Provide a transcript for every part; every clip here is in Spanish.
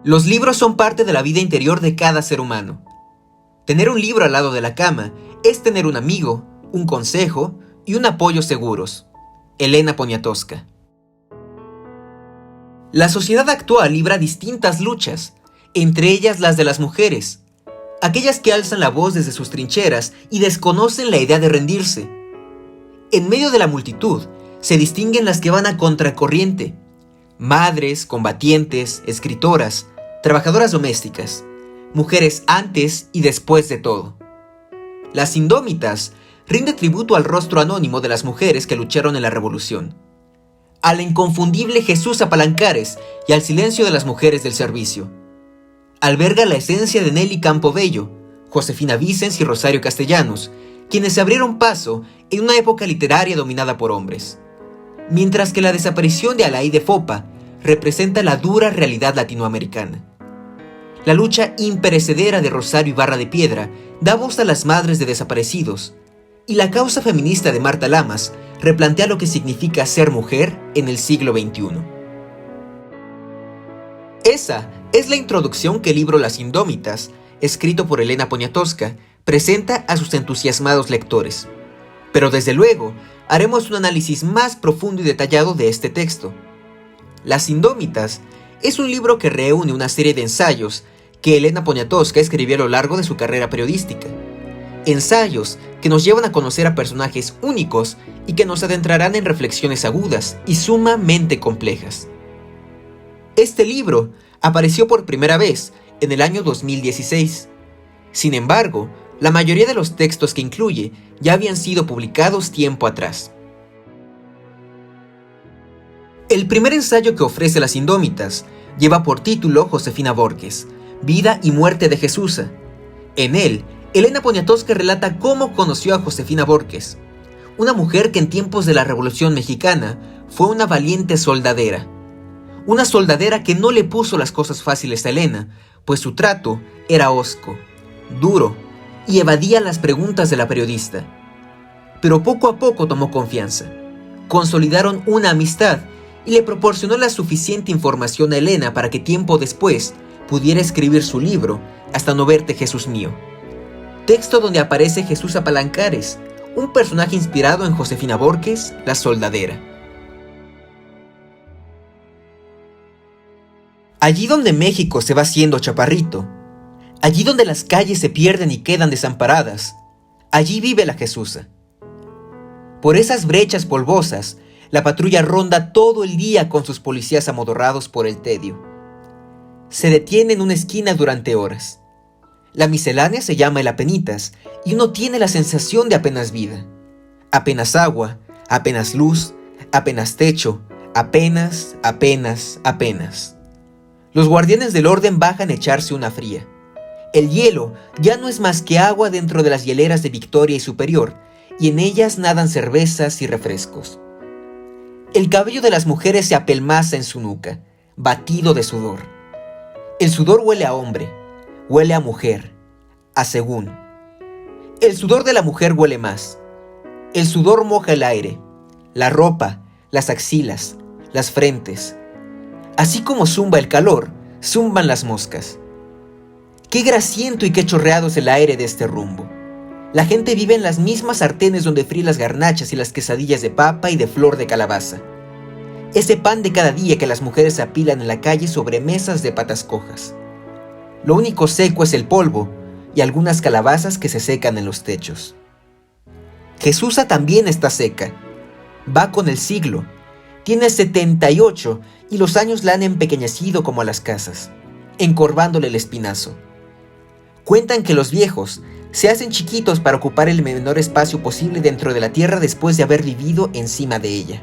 Los libros son parte de la vida interior de cada ser humano. Tener un libro al lado de la cama es tener un amigo, un consejo y un apoyo seguros. Elena Poniatowska. La sociedad actual libra distintas luchas, entre ellas las de las mujeres, aquellas que alzan la voz desde sus trincheras y desconocen la idea de rendirse. En medio de la multitud se distinguen las que van a contracorriente: madres, combatientes, escritoras, trabajadoras domésticas, mujeres antes y después de todo. Las Indómitas rinde tributo al rostro anónimo de las mujeres que lucharon en la Revolución, al inconfundible Jesús Apalancares y al silencio de las mujeres del servicio. Alberga la esencia de Nelly Campobello, Josefina Vicens y Rosario Castellanos, quienes se abrieron paso en una época literaria dominada por hombres. Mientras que la desaparición de Alaí de Fopa representa la dura realidad latinoamericana. La lucha imperecedera de Rosario Ibarra de Piedra da voz a las madres de desaparecidos, y la causa feminista de Marta Lamas replantea lo que significa ser mujer en el siglo XXI. Esa es la introducción que el libro Las Indómitas, escrito por Elena Poniatowska, presenta a sus entusiasmados lectores. Pero desde luego, haremos un análisis más profundo y detallado de este texto. Las Indómitas es un libro que reúne una serie de ensayos que Elena Poniatowska escribió a lo largo de su carrera periodística. Ensayos que nos llevan a conocer a personajes únicos y que nos adentrarán en reflexiones agudas y sumamente complejas. Este libro apareció por primera vez en el año 2016. Sin embargo, la mayoría de los textos que incluye ya habían sido publicados tiempo atrás. El primer ensayo que ofrece Las Indómitas lleva por título Josefina Borges, Vida y muerte de Jesusa. En él, Elena Poniatowska relata cómo conoció a Josefina Borges, una mujer que en tiempos de la Revolución Mexicana fue una valiente soldadera. Una soldadera que no le puso las cosas fáciles a Elena, pues su trato era hosco, duro y evadía las preguntas de la periodista. Pero poco a poco tomó confianza. Consolidaron una amistad y le proporcionó la suficiente información a Elena para que tiempo después pudiera escribir su libro Hasta no verte, Jesús mío. Texto donde aparece Jesús Apalancares, un personaje inspirado en Josefina Borges, la soldadera. Allí donde México se va haciendo chaparrito, allí donde las calles se pierden y quedan desamparadas, allí vive la Jesusa. Por esas brechas polvosas, la patrulla ronda todo el día con sus policías amodorrados por el tedio. Se detiene en una esquina durante horas. La miscelánea se llama el apenitas y uno tiene la sensación de apenas vida. Apenas agua, apenas luz, apenas techo, apenas. Los guardianes del orden bajan a echarse una fría. El hielo ya no es más que agua dentro de las hieleras de Victoria y Superior, y en ellas nadan cervezas y refrescos. El cabello de las mujeres se apelmaza en su nuca, batido de sudor. El sudor huele a hombre, huele a mujer, a según. El sudor de la mujer huele más. El sudor moja el aire, la ropa, las axilas, las frentes. Así como zumba el calor, zumban las moscas. Qué grasiento y qué chorreado es el aire de este rumbo. La gente vive en las mismas sartenes donde fríen las garnachas y las quesadillas de papa y de flor de calabaza. Ese pan de cada día que las mujeres apilan en la calle sobre mesas de patas cojas. Lo único seco es el polvo y algunas calabazas que se secan en los techos. Jesusa también está seca. Va con el siglo. Tiene 78 y los años la han empequeñecido como a las casas, encorvándole el espinazo. Cuentan que los viejos se hacen chiquitos para ocupar el menor espacio posible dentro de la tierra después de haber vivido encima de ella.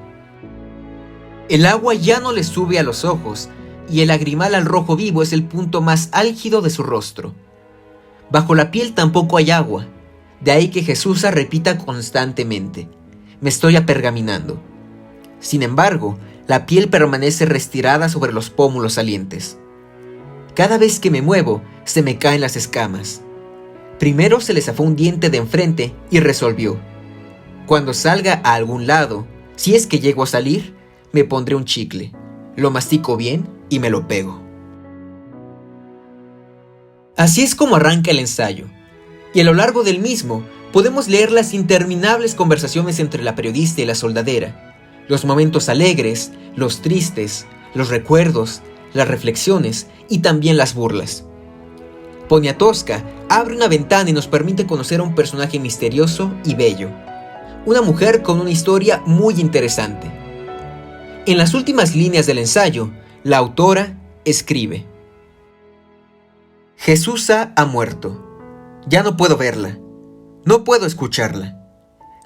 El agua ya no le sube a los ojos y el lagrimal al rojo vivo es el punto más álgido de su rostro. Bajo la piel tampoco hay agua, de ahí que Jesusa repita constantemente: me estoy apergaminando. Sin embargo, la piel permanece retirada sobre los pómulos salientes. Cada vez que me muevo, se me caen las escamas. Primero se le zafó un diente de enfrente y resolvió: cuando salga a algún lado, si es que llego a salir, me pondré un chicle, lo mastico bien y me lo pego. Así es como arranca el ensayo, y a lo largo del mismo podemos leer las interminables conversaciones entre la periodista y la soldadera, los momentos alegres, los tristes, los recuerdos, las reflexiones y también las burlas. Poniatowska abre una ventana y nos permite conocer a un personaje misterioso y bello, una mujer con una historia muy interesante. En las últimas líneas del ensayo, la autora escribe: Jesusa ha muerto. Ya no puedo verla, no puedo escucharla,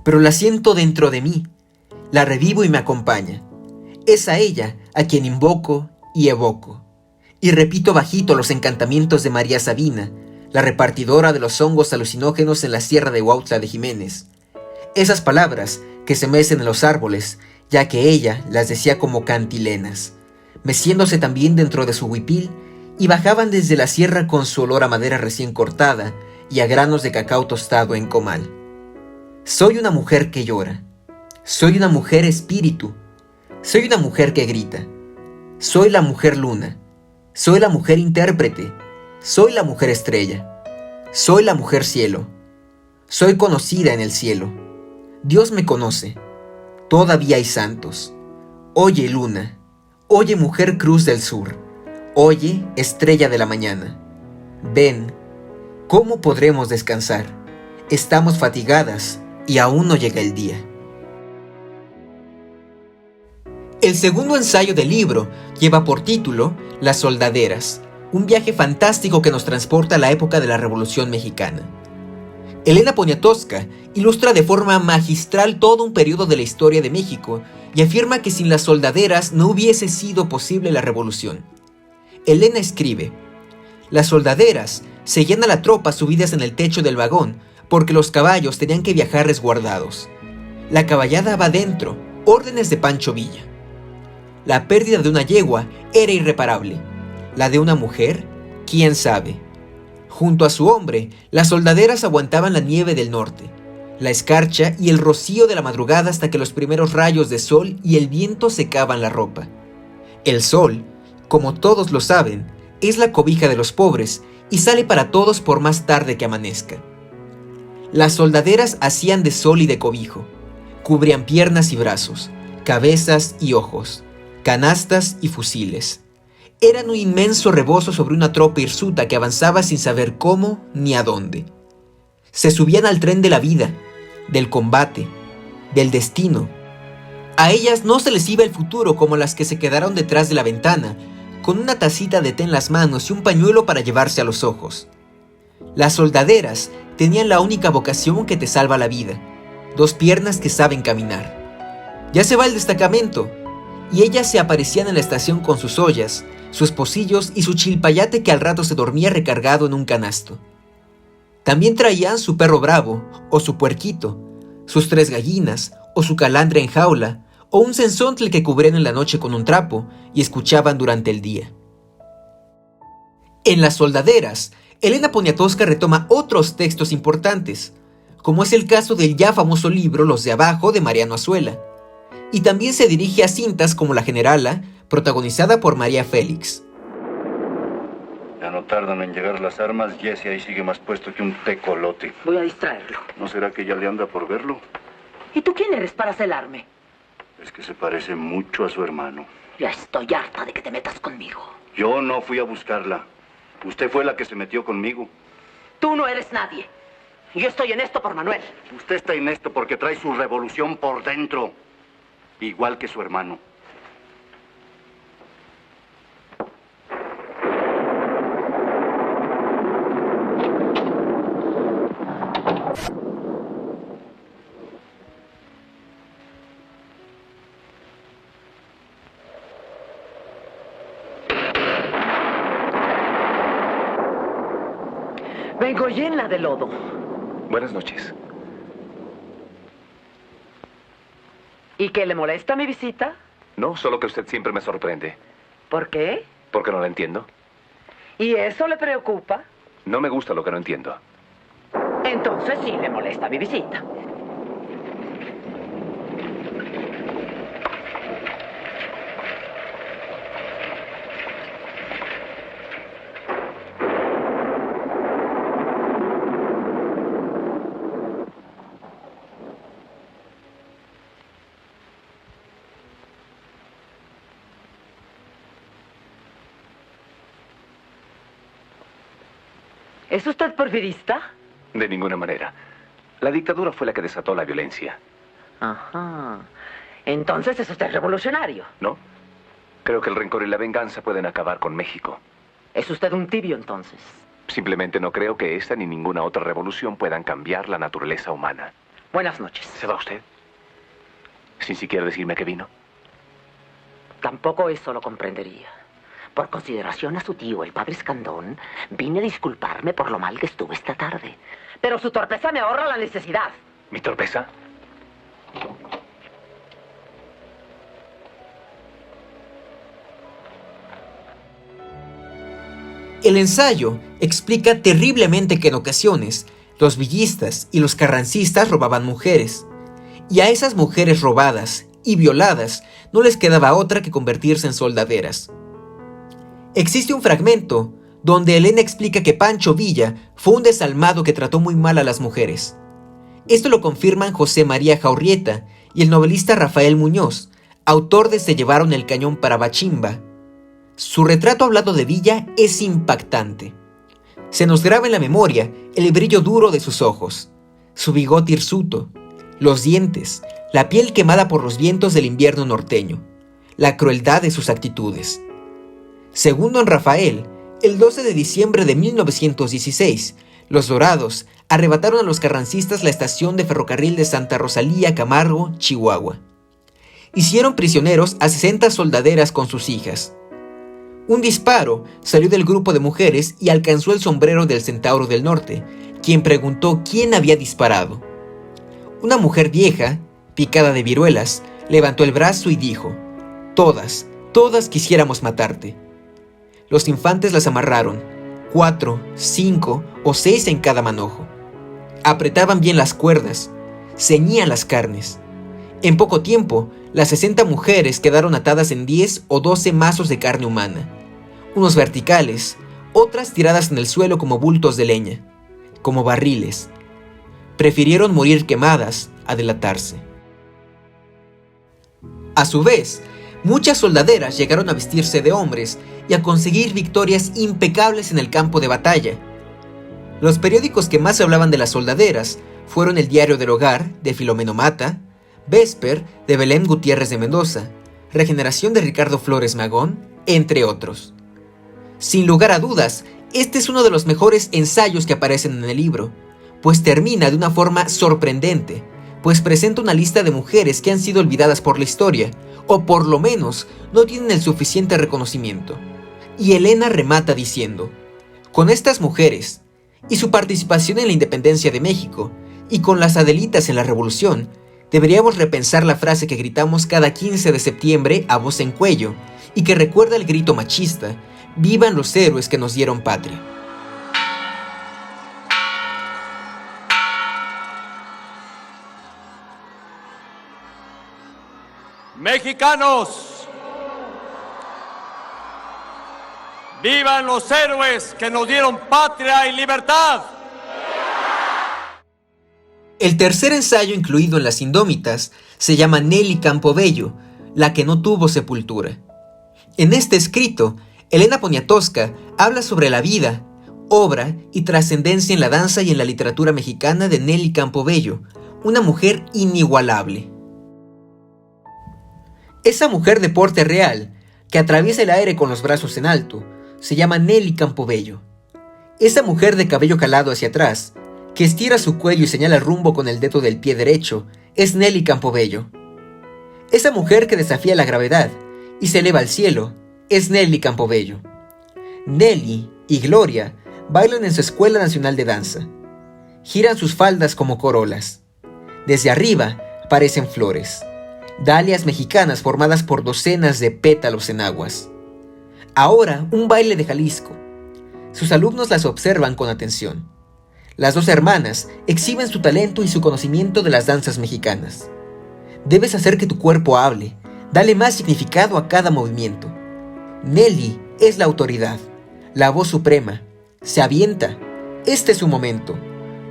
pero la siento dentro de mí, la revivo y me acompaña. Es a ella a quien invoco y evoco. Y repito bajito los encantamientos de María Sabina, la repartidora de los hongos alucinógenos en la sierra de Huautla de Jiménez. Esas palabras que se mecen en los árboles, ya que ella las decía como cantilenas, meciéndose también dentro de su huipil, y bajaban desde la sierra con su olor a madera recién cortada y a granos de cacao tostado en comal. Soy una mujer que llora. Soy una mujer espíritu. Soy una mujer que grita. Soy la mujer luna. Soy la mujer intérprete. Soy la mujer estrella. Soy la mujer cielo. Soy conocida en el cielo. Dios me conoce. Todavía hay santos. Oye, luna. Oye, mujer cruz del sur. Oye, estrella de la mañana. Ven. ¿Cómo podremos descansar? Estamos fatigadas y aún no llega el día. El segundo ensayo del libro lleva por título Las soldaderas, un viaje fantástico que nos transporta a la época de la Revolución Mexicana. Elena Poniatowska ilustra de forma magistral todo un periodo de la historia de México y afirma que sin las soldaderas no hubiese sido posible la revolución. Elena escribe: Las soldaderas seguían a la tropa subidas en el techo del vagón porque los caballos tenían que viajar resguardados. La caballada va dentro, órdenes de Pancho Villa. La pérdida de una yegua era irreparable. La de una mujer, quién sabe. Junto a su hombre, las soldaderas aguantaban la nieve del norte, la escarcha y el rocío de la madrugada hasta que los primeros rayos de sol y el viento secaban la ropa. El sol, como todos lo saben, es la cobija de los pobres y sale para todos por más tarde que amanezca. Las soldaderas hacían de sol y de cobijo, cubrían piernas y brazos, cabezas y ojos, canastas y fusiles. Eran un inmenso rebozo sobre una tropa hirsuta que avanzaba sin saber cómo ni a dónde. Se subían al tren de la vida, del combate, del destino. A ellas no se les iba el futuro como las que se quedaron detrás de la ventana, con una tacita de té en las manos y un pañuelo para llevarse a los ojos. Las soldaderas tenían la única vocación que te salva la vida, 2 piernas que saben caminar. Ya se va el destacamento, y ellas se aparecían en la estación con sus ollas, sus pocillos y su chilpayate que al rato se dormía recargado en un canasto. También traían su perro bravo, o su puerquito, sus 3 gallinas, o su calandra en jaula, o un cenzontle que cubrían en la noche con un trapo y escuchaban durante el día. En las soldaderas, Elena Poniatowska retoma otros textos importantes, como es el caso del ya famoso libro Los de Abajo de Mariano Azuela, y también se dirige a cintas como La Generala, protagonizada por María Félix. Ya no tardan en llegar las armas. Jesse ahí sigue más puesto que un tecolote. Voy a distraerlo. ¿No será que ya le anda por verlo? ¿Y tú quién eres para celarme? Es que se parece mucho a su hermano. Ya estoy harta de que te metas conmigo. Yo no fui a buscarla. Usted fue la que se metió conmigo. Tú no eres nadie. Yo estoy en esto por Manuel. Usted está en esto porque trae su revolución por dentro. Igual que su hermano. Vengo llena de lodo. Buenas noches. ¿Y qué le molesta mi visita? No, solo que usted siempre me sorprende. ¿Por qué? Porque no la entiendo. ¿Y eso le preocupa? No me gusta lo que no entiendo. Entonces sí le molesta mi visita. ¿Es usted porfirista? De ninguna manera. La dictadura fue la que desató la violencia. Ajá. Entonces es usted revolucionario. ¿No? Creo que el rencor y la venganza pueden acabar con México. Es usted un tibio, entonces. Simplemente no creo que esta ni ninguna otra revolución puedan cambiar la naturaleza humana. Buenas noches. ¿Se va usted? Sin siquiera decirme que vino. Tampoco eso lo comprendería. Por consideración a su tío, el padre Escandón, vine a disculparme por lo mal que estuve esta tarde. Pero su torpeza me ahorra la necesidad. ¿Mi torpeza? El ensayo explica terriblemente que en ocasiones los villistas y los carrancistas robaban mujeres, y a esas mujeres robadas y violadas no les quedaba otra que convertirse en soldaderas. Existe un fragmento donde Elena explica que Pancho Villa fue un desalmado que trató muy mal a las mujeres. Esto lo confirman José María Jaurrieta y el novelista Rafael Muñoz, autor de Se llevaron el cañón para Bachimba. Su retrato hablado de Villa es impactante. Se nos graba en la memoria el brillo duro de sus ojos, su bigote hirsuto, los dientes, la piel quemada por los vientos del invierno norteño, la crueldad de sus actitudes. Según don Rafael, el 12 de diciembre de 1916, los Dorados arrebataron a los carrancistas la estación de ferrocarril de Santa Rosalía, Camargo, Chihuahua. Hicieron prisioneros a 60 soldaderas con sus hijas. Un disparo salió del grupo de mujeres y alcanzó el sombrero del Centauro del Norte, quien preguntó quién había disparado. Una mujer vieja, picada de viruelas, levantó el brazo y dijo: todas quisiéramos matarte. Los infantes las amarraron, 4, 5 o 6 en cada manojo. Apretaban bien las cuerdas, ceñían las carnes. En poco tiempo, las 60 mujeres quedaron atadas en 10 o 12 mazos de carne humana, unos verticales, otras tiradas en el suelo como bultos de leña, como barriles. Prefirieron morir quemadas a delatarse. A su vez, muchas soldaderas llegaron a vestirse de hombres y a conseguir victorias impecables en el campo de batalla. Los periódicos que más hablaban de las soldaderas fueron El Diario del Hogar, de Filomeno Mata, Vesper, de Belén Gutiérrez de Mendoza, Regeneración de Ricardo Flores Magón, entre otros. Sin lugar a dudas, este es uno de los mejores ensayos que aparecen en el libro, pues termina de una forma sorprendente, pues presenta una lista de mujeres que han sido olvidadas por la historia, o por lo menos no tienen el suficiente reconocimiento. Y Elena remata diciendo: con estas mujeres, y su participación en la independencia de México, y con las Adelitas en la Revolución, deberíamos repensar la frase que gritamos cada 15 de septiembre a voz en cuello, y que recuerda el grito machista: ¡vivan los héroes que nos dieron patria! Mexicanos, vivan los héroes que nos dieron patria y libertad. El tercer ensayo incluido en Las Indómitas se llama Nelly Campobello, la que no tuvo sepultura. En este escrito, Elena Poniatowska habla sobre la vida, obra y trascendencia en la danza y en la literatura mexicana de Nelly Campobello, una mujer inigualable. Esa mujer de porte real, que atraviesa el aire con los brazos en alto, se llama Nelly Campobello. Esa mujer de cabello calado hacia atrás, que estira su cuello y señala el rumbo con el dedo del pie derecho, es Nelly Campobello. Esa mujer que desafía la gravedad y se eleva al cielo, es Nelly Campobello. Nelly y Gloria bailan en su Escuela Nacional de Danza. Giran sus faldas como corolas. Desde arriba parecen flores, dalias mexicanas formadas por docenas de pétalos en aguas. Ahora un baile de Jalisco. Sus alumnos las observan con atención. Las dos hermanas exhiben su talento y su conocimiento de las danzas mexicanas. Debes hacer que tu cuerpo hable, dale más significado a cada movimiento. Nelly es la autoridad, la voz suprema. Se avienta. Este es su momento.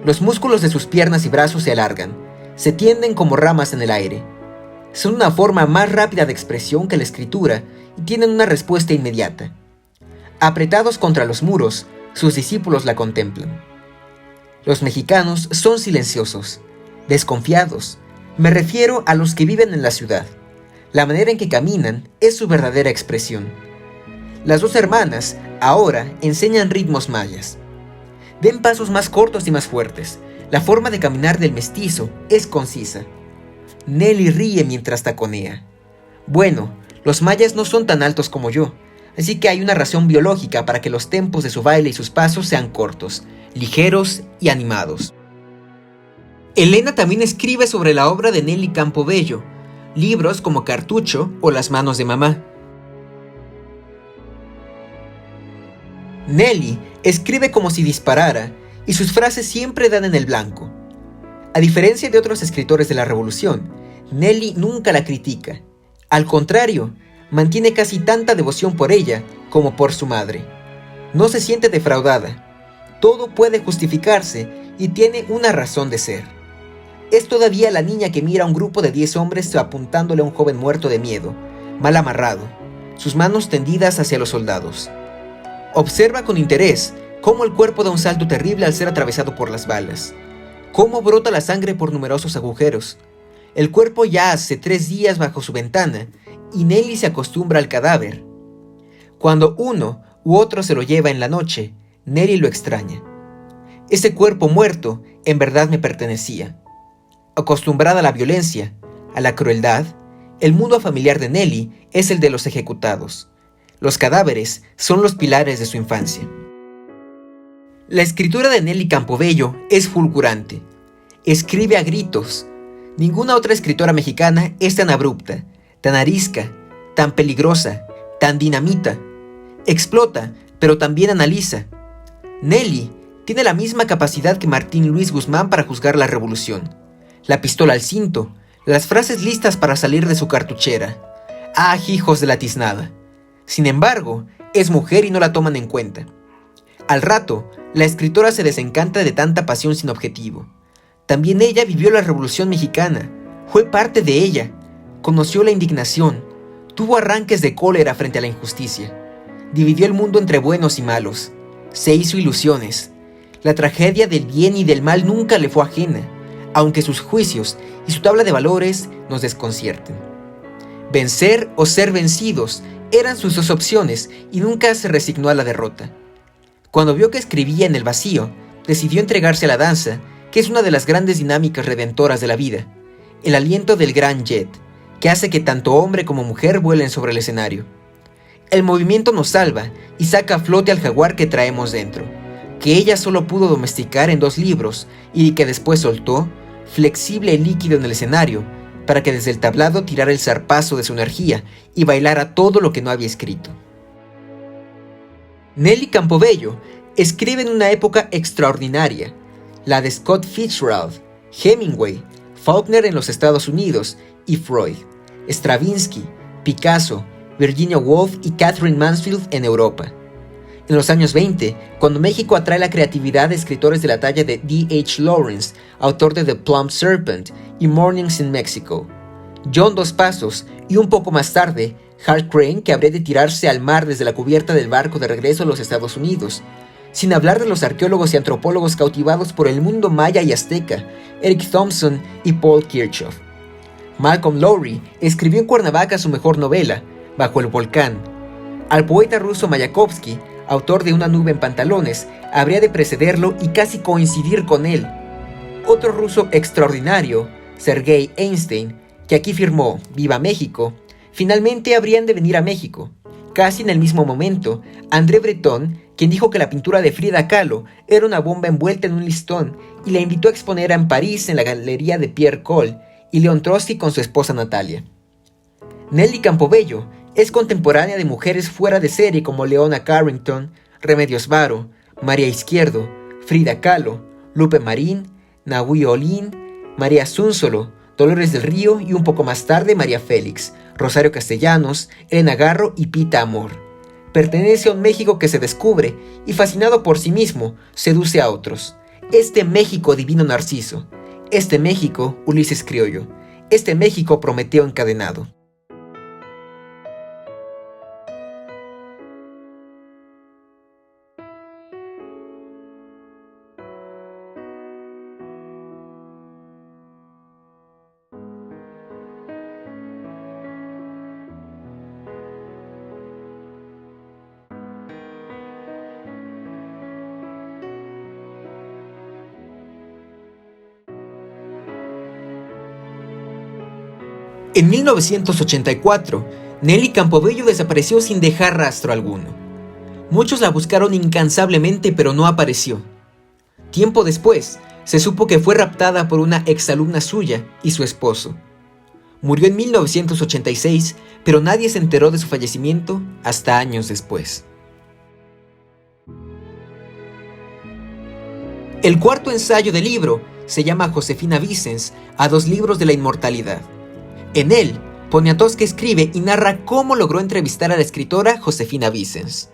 Los músculos de sus piernas y brazos se alargan, se tienden como ramas en el aire. Son una forma más rápida de expresión que la escritura y tienen una respuesta inmediata. Apretados contra los muros, sus discípulos la contemplan. Los mexicanos son silenciosos, desconfiados. Me refiero a los que viven en la ciudad. La manera en que caminan es su verdadera expresión. Las dos hermanas ahora enseñan ritmos mayas. Den pasos más cortos y más fuertes. La forma de caminar del mestizo es concisa. Nelly ríe mientras taconea. Bueno, los mayas no son tan altos como yo, así que hay una razón biológica para que los tempos de su baile y sus pasos sean cortos, ligeros y animados. Elena también escribe sobre la obra de Nelly Campobello, libros como Cartucho o Las manos de mamá. Nelly escribe como si disparara y sus frases siempre dan en el blanco. A diferencia de otros escritores de la Revolución, Nelly nunca la critica. Al contrario, mantiene casi tanta devoción por ella como por su madre. No se siente defraudada. Todo puede justificarse y tiene una razón de ser. Es todavía la niña que mira a un grupo de 10 hombres apuntándole a un joven muerto de miedo, mal amarrado, sus manos tendidas hacia los soldados. Observa con interés cómo el cuerpo da un salto terrible al ser atravesado por las balas, cómo brota la sangre por numerosos agujeros. El cuerpo ya hace 3 días bajo su ventana y Nelly se acostumbra al cadáver. Cuando uno u otro se lo lleva en la noche, Nelly lo extraña. Ese cuerpo muerto en verdad me pertenecía. Acostumbrada a la violencia, a la crueldad, el mundo familiar de Nelly es el de los ejecutados. Los cadáveres son los pilares de su infancia. La escritura de Nelly Campobello es fulgurante. Escribe a gritos. Ninguna otra escritora mexicana es tan abrupta, tan arisca, tan peligrosa, tan dinamita. Explota, pero también analiza. Nelly tiene la misma capacidad que Martín Luis Guzmán para juzgar la revolución. La pistola al cinto, las frases listas para salir de su cartuchera. ¡Ah, hijos de la tiznada! Sin embargo, es mujer y no la toman en cuenta. Al rato, la escritora se desencanta de tanta pasión sin objetivo. También ella vivió la Revolución Mexicana, fue parte de ella, conoció la indignación, tuvo arranques de cólera frente a la injusticia, dividió el mundo entre buenos y malos, se hizo ilusiones. La tragedia del bien y del mal nunca le fue ajena, aunque sus juicios y su tabla de valores nos desconcierten. Vencer o ser vencidos eran sus dos opciones y nunca se resignó a la derrota. Cuando vio que escribía en el vacío, decidió entregarse a la danza, que es una de las grandes dinámicas redentoras de la vida, el aliento del gran jet, que hace que tanto hombre como mujer vuelen sobre el escenario. El movimiento nos salva y saca a flote al jaguar que traemos dentro, que ella solo pudo domesticar en 2 libros y que después soltó, flexible y líquido en el escenario, para que desde el tablado tirara el zarpazo de su energía y bailara todo lo que no había escrito. Nelly Campobello escribe en una época extraordinaria, la de Scott Fitzgerald, Hemingway, Faulkner en los Estados Unidos y Freud, Stravinsky, Picasso, Virginia Woolf y Catherine Mansfield en Europa. En los años 20, cuando México atrae la creatividad de escritores de la talla de D.H. Lawrence, autor de The Plum Serpent y Mornings in Mexico, John Dos Passos y un poco más tarde, Hal Crane, que habría de tirarse al mar desde la cubierta del barco de regreso a los Estados Unidos, sin hablar de los arqueólogos y antropólogos cautivados por el mundo maya y azteca, Eric Thompson y Paul Kirchhoff. Malcolm Lowry escribió en Cuernavaca su mejor novela, Bajo el volcán. Al poeta ruso Mayakovsky, autor de Una nube en pantalones, habría de precederlo y casi coincidir con él. Otro ruso extraordinario, Sergei Einstein, que aquí firmó Viva México, finalmente habrían de venir a México. Casi en el mismo momento, André Breton, quien dijo que la pintura de Frida Kahlo era una bomba envuelta en un listón y la invitó a exponer en París en la galería de Pierre Cole, y León Trotsky con su esposa Natalia. Nelly Campobello es contemporánea de mujeres fuera de serie como Leona Carrington, Remedios Varo, María Izquierdo, Frida Kahlo, Lupe Marín, Nahui Olin, María Zúnzolo, Dolores del Río y un poco más tarde María Félix, Rosario Castellanos, Elena Garro y Pita Amor. Pertenece a un México que se descubre y, fascinado por sí mismo, seduce a otros. Este México divino Narciso, este México Ulises Criollo, este México Prometeo encadenado. En 1984, Nelly Campobello desapareció sin dejar rastro alguno. Muchos la buscaron incansablemente, pero no apareció. Tiempo después, se supo que fue raptada por una exalumna suya y su esposo. Murió en 1986, pero nadie se enteró de su fallecimiento hasta años después. El cuarto ensayo del libro se llama Josefina Vicens, a 2 libros de la inmortalidad. En él, Poniatowski escribe y narra cómo logró entrevistar a la escritora Josefina Vicens.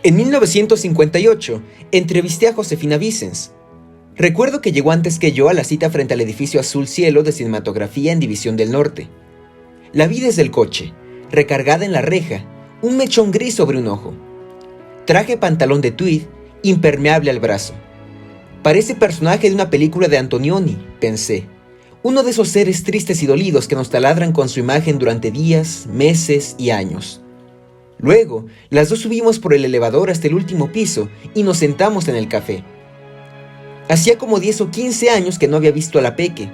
En 1958, entrevisté a Josefina Vicens. Recuerdo que llegó antes que yo a la cita frente al edificio Azul Cielo de Cinematografía en División del Norte. La vi desde el coche, recargada en la reja, un mechón gris sobre un ojo. Traje pantalón de tweed, impermeable al brazo. Parece personaje de una película de Antonioni, pensé. Uno de esos seres tristes y dolidos que nos taladran con su imagen durante días, meses y años. Luego, las dos subimos por el elevador hasta el último piso y nos sentamos en el café. Hacía como 10 o 15 años que no había visto a la Peque.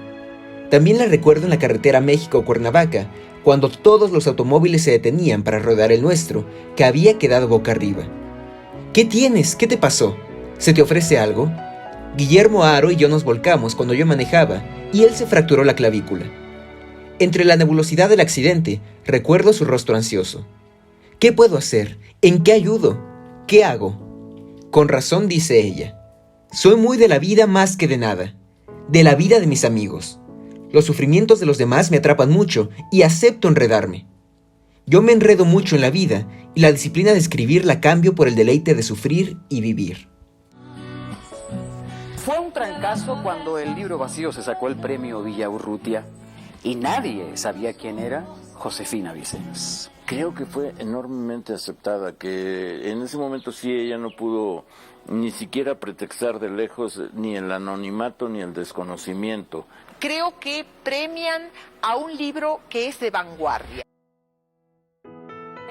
También la recuerdo en la carretera México-Cuernavaca, cuando todos los automóviles se detenían para rodar el nuestro, que había quedado boca arriba. ¿Qué tienes? ¿Qué te pasó? ¿Se te ofrece algo? Guillermo Haro y yo nos volcamos cuando yo manejaba y él se fracturó la clavícula. Entre la nebulosidad del accidente, recuerdo su rostro ansioso. ¿Qué puedo hacer? ¿En qué ayudo? ¿Qué hago? Con razón, dice ella. Soy muy de la vida más que de nada. De la vida de mis amigos. Los sufrimientos de los demás me atrapan mucho y acepto enredarme. Yo me enredo mucho en la vida y la disciplina de escribir la cambio por el deleite de sufrir y vivir. Fue un trancazo cuando el libro vacío se sacó el premio Villaurrutia y nadie sabía quién era Josefina Vicens. Creo que fue enormemente aceptada, que en ese momento sí ella no pudo ni siquiera pretextar de lejos ni el anonimato ni el desconocimiento. Creo que premian a un libro que es de vanguardia.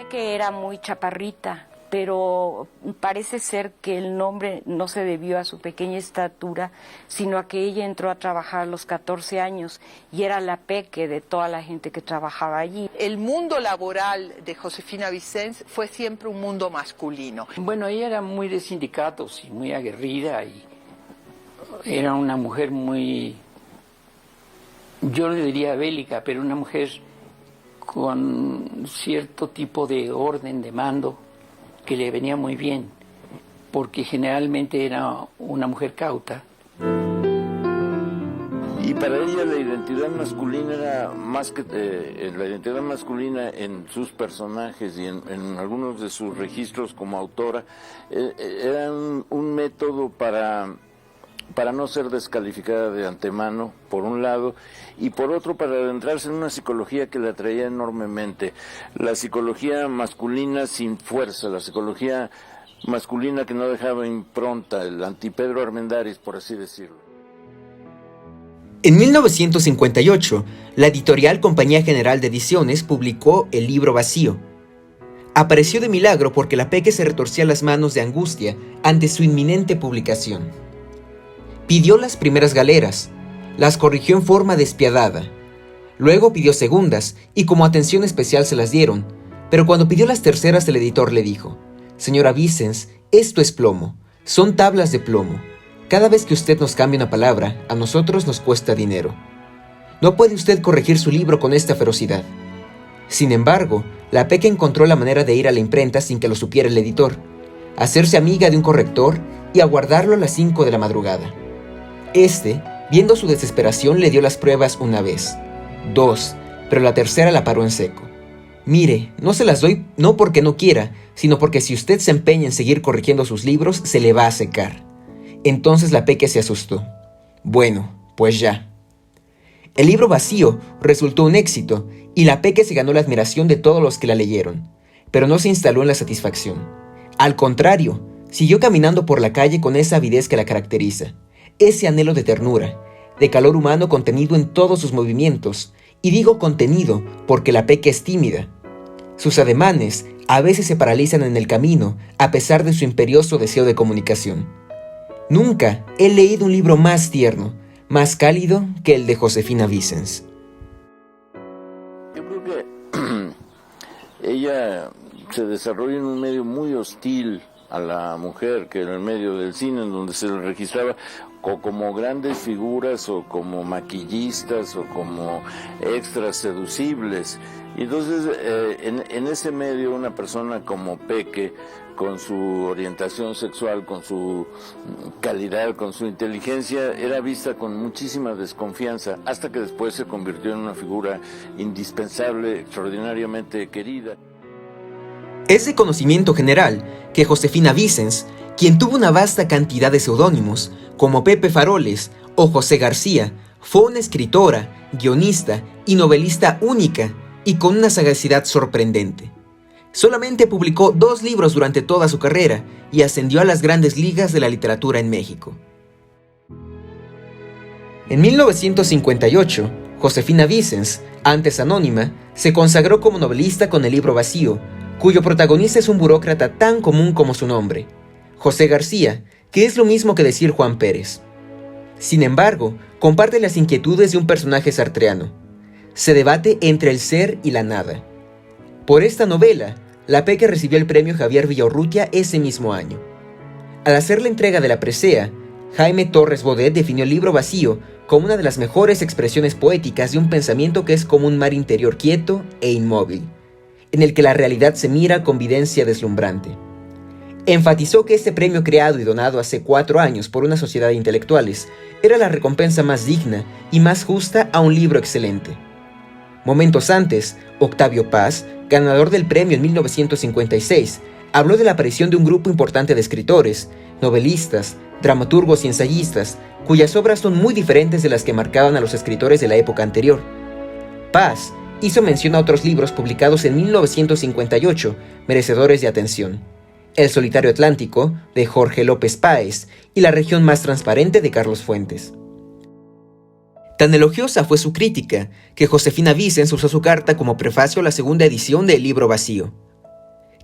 Que era muy chaparrita, pero parece ser que el nombre no se debió a su pequeña estatura, sino a que ella entró a trabajar a los 14 años y era la peque de toda la gente que trabajaba allí. El mundo laboral de Josefina Vicens fue siempre un mundo masculino. Bueno, ella era muy de sindicatos y muy aguerrida y era una mujer muy, yo le diría bélica, pero una mujer con cierto tipo de orden, de mando, que le venía muy bien, porque generalmente era una mujer cauta. Y para ella la identidad masculina era más que la identidad masculina en sus personajes y en algunos de sus registros como autora, era un método para no ser descalificada de antemano, por un lado, y por otro para adentrarse en una psicología que la atraía enormemente. La psicología masculina sin fuerza, la psicología masculina que no dejaba impronta, el anti-Pedro Armendáriz, por así decirlo. En 1958, la editorial Compañía General de Ediciones publicó El libro vacío. Apareció de milagro porque la Peque se retorcía las manos de angustia ante su inminente publicación. Pidió las primeras galeras, las corrigió en forma despiadada. Luego pidió segundas y como atención especial se las dieron, pero cuando pidió las terceras el editor le dijo: «Señora Vicens, esto es plomo, son tablas de plomo. Cada vez que usted nos cambia una palabra, a nosotros nos cuesta dinero. No puede usted corregir su libro con esta ferocidad». Sin embargo, la Peque encontró la manera de ir a la imprenta sin que lo supiera el editor, hacerse amiga de un corrector y aguardarlo a las 5 de la madrugada. Este, viendo su desesperación, le dio las pruebas una vez, 2, pero la tercera la paró en seco. «Mire, no se las doy no porque no quiera, sino porque si usted se empeña en seguir corrigiendo sus libros, se le va a secar». Entonces la Peque se asustó. Bueno, pues ya. El libro vacío resultó un éxito y la Peque se ganó la admiración de todos los que la leyeron, pero no se instaló en la satisfacción. Al contrario, siguió caminando por la calle con esa avidez que la caracteriza, ese anhelo de ternura, de calor humano contenido en todos sus movimientos, y digo contenido porque la Peque es tímida. Sus ademanes a veces se paralizan en el camino a pesar de su imperioso deseo de comunicación. Nunca he leído un libro más tierno, más cálido que el de Josefina Vicens. ella se desarrolla en un medio muy hostil a la mujer, que era el medio del cine, en donde se le registraba como grandes figuras o como maquillistas o como extras seducibles. Y entonces en ese medio una persona como Peque, con su orientación sexual, con su calidad, con su inteligencia, era vista con muchísima desconfianza, hasta que después se convirtió en una figura indispensable, extraordinariamente querida. Es de conocimiento general que Josefina Vicens, quien tuvo una vasta cantidad de seudónimos, como Pepe Faroles o José García, fue una escritora, guionista y novelista única y con una sagacidad sorprendente. Solamente publicó 2 libros durante toda su carrera y ascendió a las grandes ligas de la literatura en México. En 1958, Josefina Vicens, antes anónima, se consagró como novelista con el libro Vacío, cuyo protagonista es un burócrata tan común como su nombre, José García, que es lo mismo que decir Juan Pérez. Sin embargo, comparte las inquietudes de un personaje sartreano. Se debate entre el ser y la nada. Por esta novela, la Peque recibió el premio Javier Villaurrutia ese mismo año. Al hacer la entrega de la presea, Jaime Torres Bodet definió el libro Vacío como una de las mejores expresiones poéticas de un pensamiento que es como un mar interior quieto e inmóvil, en el que la realidad se mira con videncia deslumbrante. Enfatizó que este premio creado y donado hace 4 años por una sociedad de intelectuales era la recompensa más digna y más justa a un libro excelente. Momentos antes, Octavio Paz, ganador del premio en 1956, habló de la aparición de un grupo importante de escritores, novelistas, dramaturgos y ensayistas, cuyas obras son muy diferentes de las que marcaban a los escritores de la época anterior. Paz hizo mención a otros libros publicados en 1958, merecedores de atención: El solitario Atlántico, de Jorge López Páez, y La región más transparente, de Carlos Fuentes. Tan elogiosa fue su crítica que Josefina Vicens usó su carta como prefacio a la segunda edición del libro Vacío.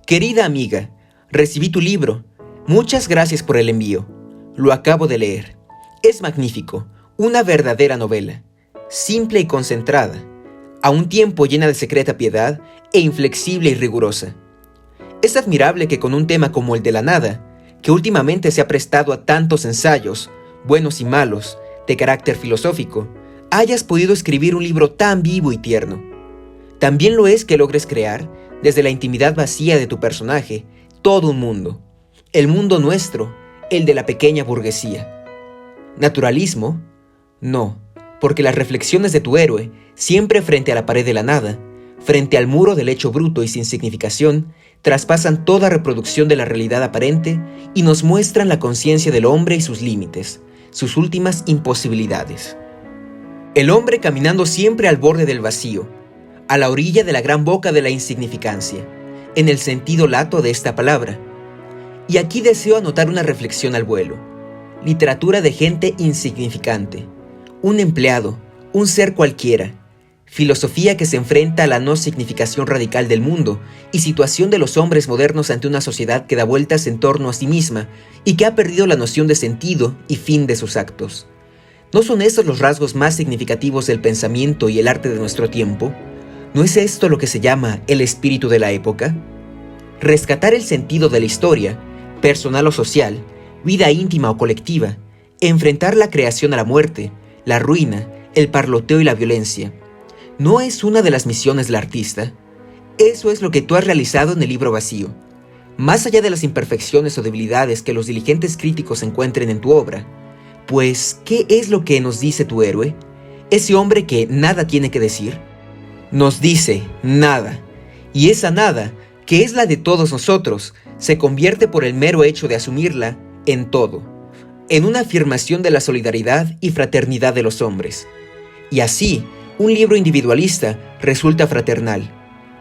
Querida amiga, recibí tu libro. Muchas gracias por el envío. Lo acabo de leer. Es magnífico, una verdadera novela, simple y concentrada, a un tiempo llena de secreta piedad e inflexible y rigurosa. Es admirable que con un tema como el de la nada, que últimamente se ha prestado a tantos ensayos, buenos y malos, de carácter filosófico, hayas podido escribir un libro tan vivo y tierno. También lo es que logres crear, desde la intimidad vacía de tu personaje, todo un mundo. El mundo nuestro, el de la pequeña burguesía. ¿Naturalismo? No, porque las reflexiones de tu héroe, siempre frente a la pared de la nada, frente al muro del hecho bruto y sin significación, traspasan toda reproducción de la realidad aparente y nos muestran la conciencia del hombre y sus límites, sus últimas imposibilidades. El hombre caminando siempre al borde del vacío, a la orilla de la gran boca de la insignificancia, en el sentido lato de esta palabra. Y aquí deseo anotar una reflexión al vuelo. Literatura de gente insignificante, un empleado, un ser cualquiera, filosofía que se enfrenta a la no significación radical del mundo y situación de los hombres modernos ante una sociedad que da vueltas en torno a sí misma y que ha perdido la noción de sentido y fin de sus actos. ¿No son estos los rasgos más significativos del pensamiento y el arte de nuestro tiempo? ¿No es esto lo que se llama el espíritu de la época? Rescatar el sentido de la historia, personal o social, vida íntima o colectiva, enfrentar la creación a la muerte, la ruina, el parloteo y la violencia. ¿No es una de las misiones del artista? Eso es lo que tú has realizado en el libro Vacío. Más allá de las imperfecciones o debilidades que los diligentes críticos encuentren en tu obra, pues, ¿qué es lo que nos dice tu héroe? Ese hombre que nada tiene que decir. Nos dice nada, y esa nada, que es la de todos nosotros, se convierte por el mero hecho de asumirla en todo, en una afirmación de la solidaridad y fraternidad de los hombres. Y así, un libro individualista resulta fraternal,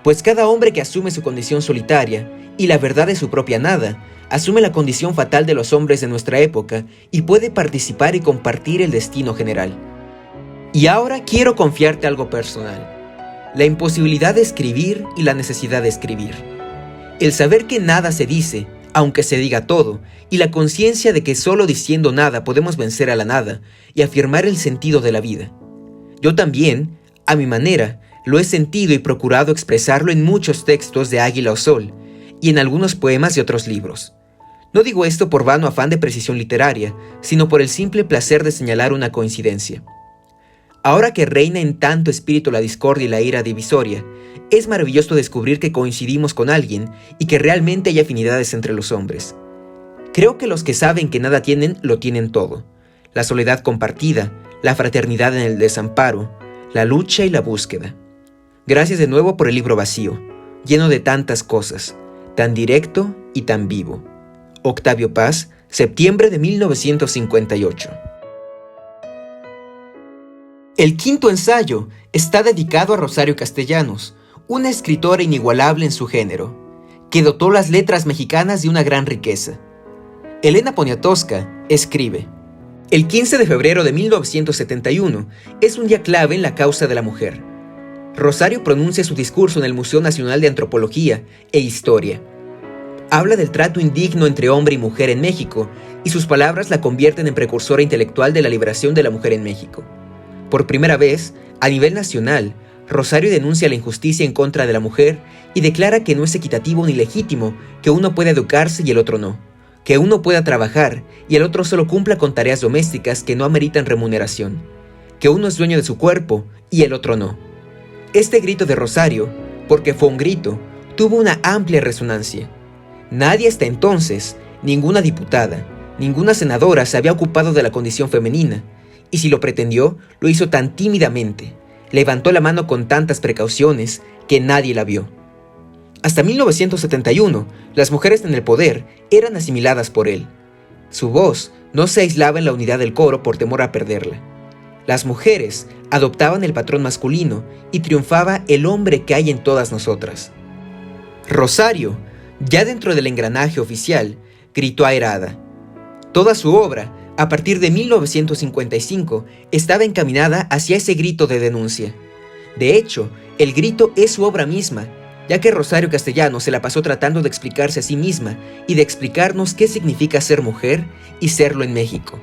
pues cada hombre que asume su condición solitaria y la verdad de su propia nada, asume la condición fatal de los hombres de nuestra época y puede participar y compartir el destino general. Y ahora quiero confiarte algo personal: la imposibilidad de escribir y la necesidad de escribir. El saber que nada se dice, aunque se diga todo, y la conciencia de que solo diciendo nada podemos vencer a la nada y afirmar el sentido de la vida. Yo también, a mi manera, Lo he sentido y procurado expresarlo en muchos textos de Águila o Sol, y en algunos poemas de otros libros. No digo esto por vano afán de precisión literaria, sino por el simple placer de señalar una coincidencia. Ahora que reina en tanto espíritu la discordia y la ira divisoria, es maravilloso descubrir que coincidimos con alguien y que realmente hay afinidades entre los hombres. Creo que los que saben que nada tienen, lo tienen todo. La soledad compartida, la fraternidad en el desamparo, la lucha y la búsqueda. Gracias de nuevo por el libro vacío, lleno de tantas cosas, tan directo y tan vivo. Octavio Paz, septiembre de 1958. El quinto ensayo está dedicado a Rosario Castellanos, una escritora inigualable en su género, que dotó las letras mexicanas de una gran riqueza. Elena Poniatowska escribe: el 15 de febrero de 1971 es un día clave en la causa de la mujer. Rosario pronuncia su discurso en el Museo Nacional de Antropología e Historia. Habla del trato indigno entre hombre y mujer en México, y sus palabras la convierten en precursora intelectual de la liberación de la mujer en México. Por primera vez, a nivel nacional, Rosario denuncia la injusticia en contra de la mujer y declara que no es equitativo ni legítimo que uno pueda educarse y el otro no, que uno pueda trabajar y el otro solo cumpla con tareas domésticas que no ameritan remuneración, que uno es dueño de su cuerpo y el otro no. Este grito de Rosario, porque fue un grito, tuvo una amplia resonancia. Nadie hasta entonces, ninguna diputada, ninguna senadora se había ocupado de la condición femenina, y si lo pretendió, lo hizo tan tímidamente, levantó la mano con tantas precauciones que nadie la vio. Hasta 1971, las mujeres en el poder eran asimiladas por él. Su voz no se aislaba en la unidad del coro por temor a perderla. Las mujeres adoptaban el patrón masculino y triunfaba el hombre que hay en todas nosotras. Rosario, ya dentro del engranaje oficial, gritó airada. Toda su obra, a partir de 1955, estaba encaminada hacia ese grito de denuncia. De hecho, el grito es su obra misma, ya que Rosario Castellanos se la pasó tratando de explicarse a sí misma y de explicarnos qué significa ser mujer y serlo en México.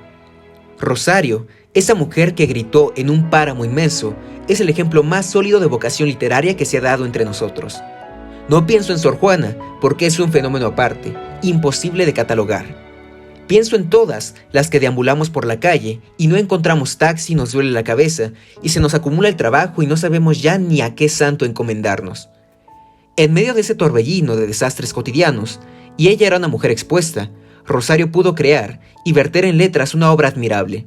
Rosario, esa mujer que gritó en un páramo inmenso, es el ejemplo más sólido de vocación literaria que se ha dado entre nosotros. No pienso en Sor Juana, porque es un fenómeno aparte, imposible de catalogar. Pienso en todas las que deambulamos por la calle y no encontramos taxi, nos duele la cabeza y se nos acumula el trabajo y no sabemos ya ni a qué santo encomendarnos. En medio de ese torbellino de desastres cotidianos, y ella era una mujer expuesta, Rosario pudo crear y verter en letras una obra admirable.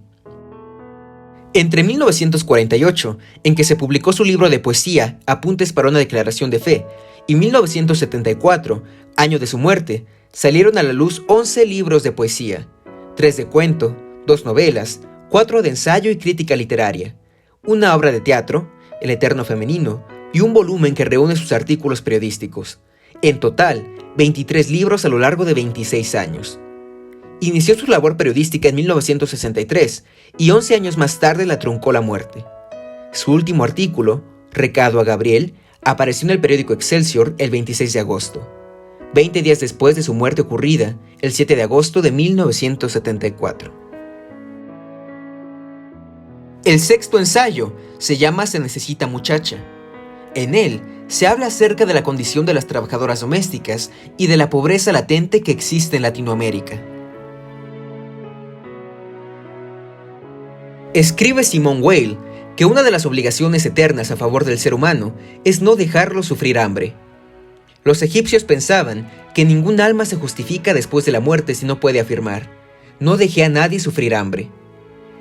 Entre 1948, en que se publicó su libro de poesía Apuntes para una declaración de fe, y 1974, año de su muerte, salieron a la luz 11 libros de poesía, 3 de cuento, 2 novelas, 4 de ensayo y crítica literaria, una obra de teatro, El Eterno Femenino, y un volumen que reúne sus artículos periodísticos. En total, 23 libros a lo largo de 26 años. Inició su labor periodística en 1963 y 11 años más tarde la truncó la muerte. Su último artículo, Recado a Gabriel, apareció en el periódico Excelsior el 26 de agosto. 20 días después de su muerte ocurrida, el 7 de agosto de 1974. El sexto ensayo se llama Se necesita muchacha. En él se habla acerca de la condición de las trabajadoras domésticas y de la pobreza latente que existe en Latinoamérica. Escribe Simone Weil que una de las obligaciones eternas a favor del ser humano es no dejarlo sufrir hambre. Los egipcios pensaban que ningún alma se justifica después de la muerte si no puede afirmar: no dejé a nadie sufrir hambre.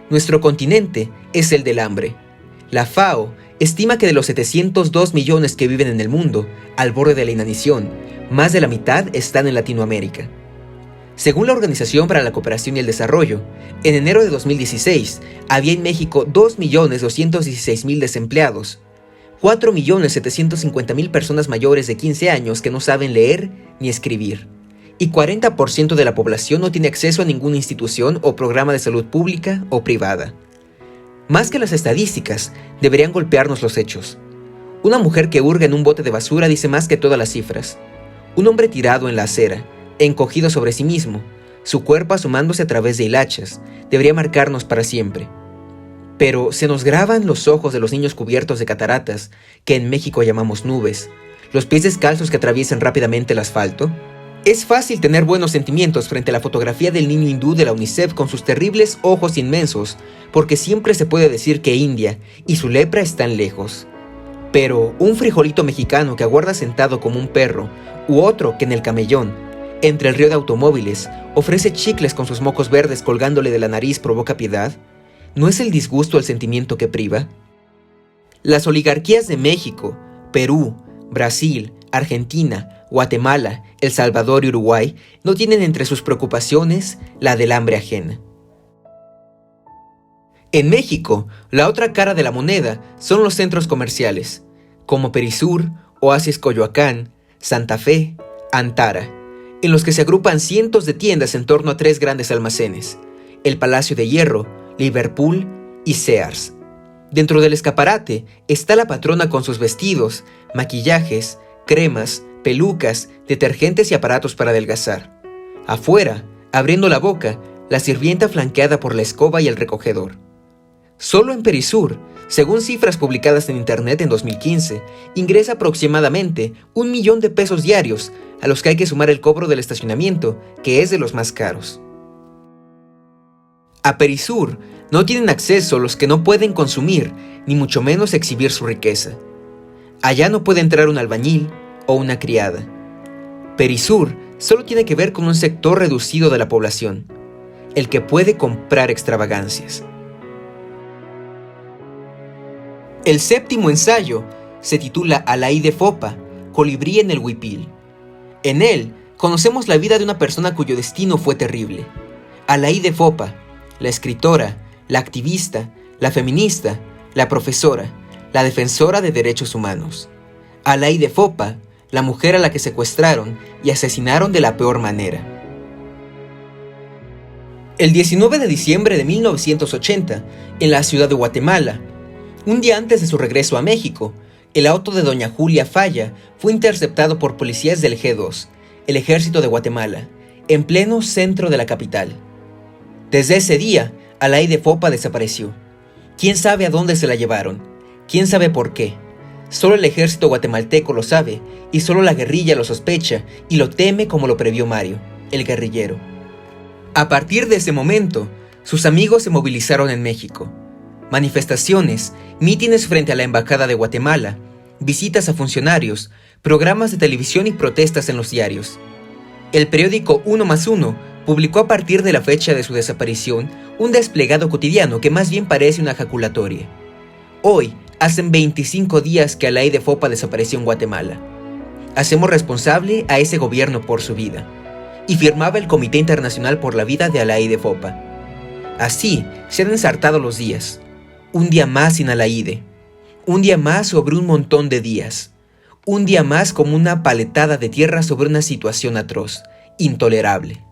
Nuestro continente es el del hambre. La FAO estima que de los 702 millones que viven en el mundo, al borde de la inanición, más de la mitad están en Latinoamérica. Según la Organización para la Cooperación y el Desarrollo, en enero de 2016 había en México 2.216.000 desempleados, 4.750.000 personas mayores de 15 años que no saben leer ni escribir, y 40% de la población no tiene acceso a ninguna institución o programa de salud pública o privada. Más que las estadísticas, deberían golpearnos los hechos. Una mujer que hurga en un bote de basura dice más que todas las cifras. Un hombre tirado en la acera, encogido sobre sí mismo, su cuerpo asomándose a través de hilachas, debería marcarnos para siempre. Pero se nos graban los ojos de los niños cubiertos de cataratas, que en México llamamos nubes, los pies descalzos que atraviesan rápidamente el asfalto. Es fácil tener buenos sentimientos frente a la fotografía del niño hindú de la UNICEF con sus terribles ojos inmensos, porque siempre se puede decir que India y su lepra están lejos. Pero un frijolito mexicano que aguarda sentado como un perro, u otro que en el camellón, entre el río de automóviles, ofrece chicles con sus mocos verdes colgándole de la nariz provoca piedad, ¿no es el disgusto el sentimiento que priva? Las oligarquías de México, Perú, Brasil, Argentina, Guatemala, El Salvador y Uruguay no tienen entre sus preocupaciones la del hambre ajena. En México, la otra cara de la moneda son los centros comerciales, como Perisur, Oasis Coyoacán, Santa Fe, Antara, en los que se agrupan cientos de tiendas en torno a 3 grandes almacenes, el Palacio de Hierro, Liverpool y Sears. Dentro del escaparate está la patrona con sus vestidos, maquillajes, cremas, pelucas, detergentes y aparatos para adelgazar. Afuera, abriendo la boca, la sirvienta flanqueada por la escoba y el recogedor. Solo en Perisur, según cifras publicadas en internet en 2015, ingresa aproximadamente 1 millón de pesos diarios, a los que hay que sumar el cobro del estacionamiento, que es de los más caros. A Perisur no tienen acceso los que no pueden consumir, ni mucho menos exhibir su riqueza. Allá no puede entrar un albañil o una criada. Perisur solo tiene que ver con un sector reducido de la población, el que puede comprar extravagancias. El 7º ensayo se titula Alaí de Fopa, colibrí en el huipil. En él conocemos la vida de una persona cuyo destino fue terrible. Alaí de Fopa, la escritora, la activista, la feminista, la profesora, la defensora de derechos humanos. Alaí de Fopa, la mujer a la que secuestraron y asesinaron de la peor manera. El 19 de diciembre de 1980, en la ciudad de Guatemala, un día antes de su regreso a México, el auto de doña Julia Falla fue interceptado por policías del G2, el Ejército de Guatemala, en pleno centro de la capital. Desde ese día, Alaí de Fopa desapareció. ¿Quién sabe a dónde se la llevaron? ¿Quién sabe por qué? Solo el ejército guatemalteco lo sabe, y solo la guerrilla lo sospecha y lo teme como lo previó Mario, el guerrillero. A partir de ese momento, sus amigos se movilizaron en México. Manifestaciones, mítines frente a la Embajada de Guatemala, visitas a funcionarios, programas de televisión y protestas en los diarios. El periódico 1+1 publicó a partir de la fecha de su desaparición un desplegado cotidiano que más bien parece una ejaculatoria. Hoy, hacen 25 días que Alaí de Fopa desapareció en Guatemala. Hacemos responsable a ese gobierno por su vida. Y firmaba el Comité Internacional por la Vida de Alaí de Fopa. Así se han ensartado los días. Un día más sin Alaíde. Un día más sobre un montón de días. Un día más como una paletada de tierra sobre una situación atroz, intolerable.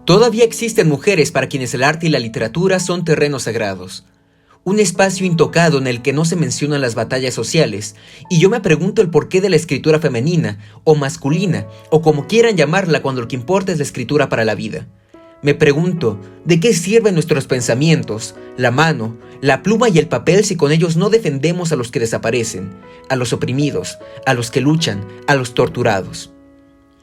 Todavía existen mujeres para quienes el arte y la literatura son terrenos sagrados. Un espacio intocado en el que no se mencionan las batallas sociales, y yo me pregunto el porqué de la escritura femenina, o masculina, o como quieran llamarla cuando lo que importa es la escritura para la vida. Me pregunto, ¿de qué sirven nuestros pensamientos, la mano, la pluma y el papel si con ellos no defendemos a los que desaparecen, a los oprimidos, a los que luchan, a los torturados?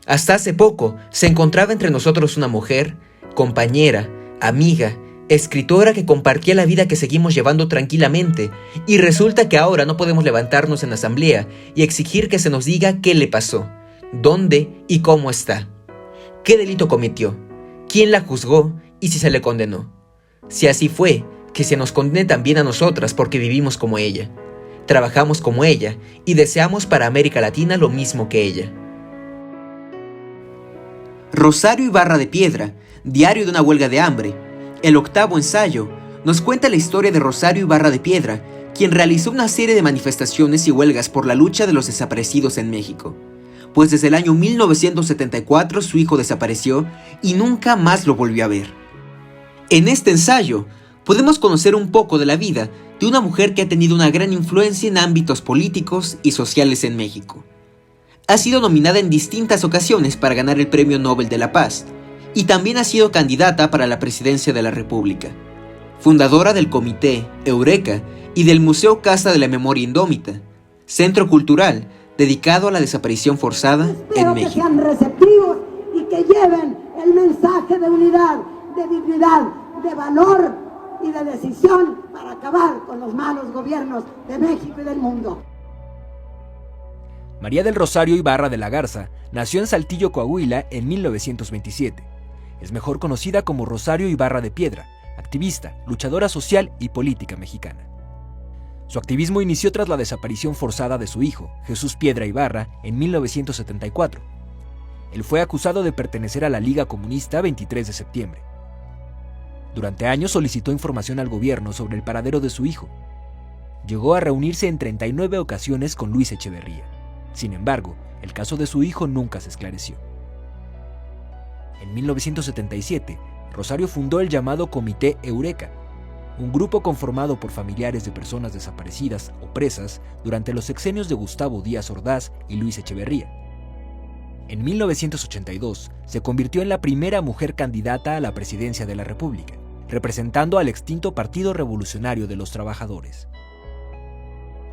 Hasta hace poco se encontraba entre nosotros una mujer, compañera, amiga, escritora que compartía la vida que seguimos llevando tranquilamente, y resulta que ahora no podemos levantarnos en asamblea y exigir que se nos diga qué le pasó, dónde y cómo está, qué delito cometió, quién la juzgó y si se le condenó. Si así fue, que se nos condene también a nosotras porque vivimos como ella, trabajamos como ella y deseamos para América Latina lo mismo que ella. Rosario Ibarra de Piedra, diario de una huelga de hambre, el 8º ensayo, nos cuenta la historia de Rosario Ibarra de Piedra, quien realizó una serie de manifestaciones y huelgas por la lucha de los desaparecidos en México. Pues desde el año 1974 su hijo desapareció y nunca más lo volvió a ver. En este ensayo podemos conocer un poco de la vida de una mujer que ha tenido una gran influencia en ámbitos políticos y sociales en México. Ha sido nominada en distintas ocasiones para ganar el Premio Nobel de la Paz y también ha sido candidata para la presidencia de la República. Fundadora del Comité Eureka y del Museo Casa de la Memoria Indómita, centro cultural dedicado a la desaparición forzada en México. Que sean receptivos y que lleven el mensaje de unidad, de dignidad, de valor y de decisión para acabar con los malos gobiernos de México y del mundo. María del Rosario Ibarra de la Garza nació en Saltillo, Coahuila, en 1927. Es mejor conocida como Rosario Ibarra de Piedra, activista, luchadora social y política mexicana. Su activismo inició tras la desaparición forzada de su hijo, Jesús Piedra Ibarra, en 1974. Él fue acusado de pertenecer a la Liga Comunista 23 de septiembre. Durante años solicitó información al gobierno sobre el paradero de su hijo. Llegó a reunirse en 39 ocasiones con Luis Echeverría. Sin embargo, el caso de su hijo nunca se esclareció. En 1977, Rosario fundó el llamado Comité Eureka, un grupo conformado por familiares de personas desaparecidas o presas durante los sexenios de Gustavo Díaz Ordaz y Luis Echeverría. En 1982, se convirtió en la primera mujer candidata a la presidencia de la República, representando al extinto Partido Revolucionario de los Trabajadores.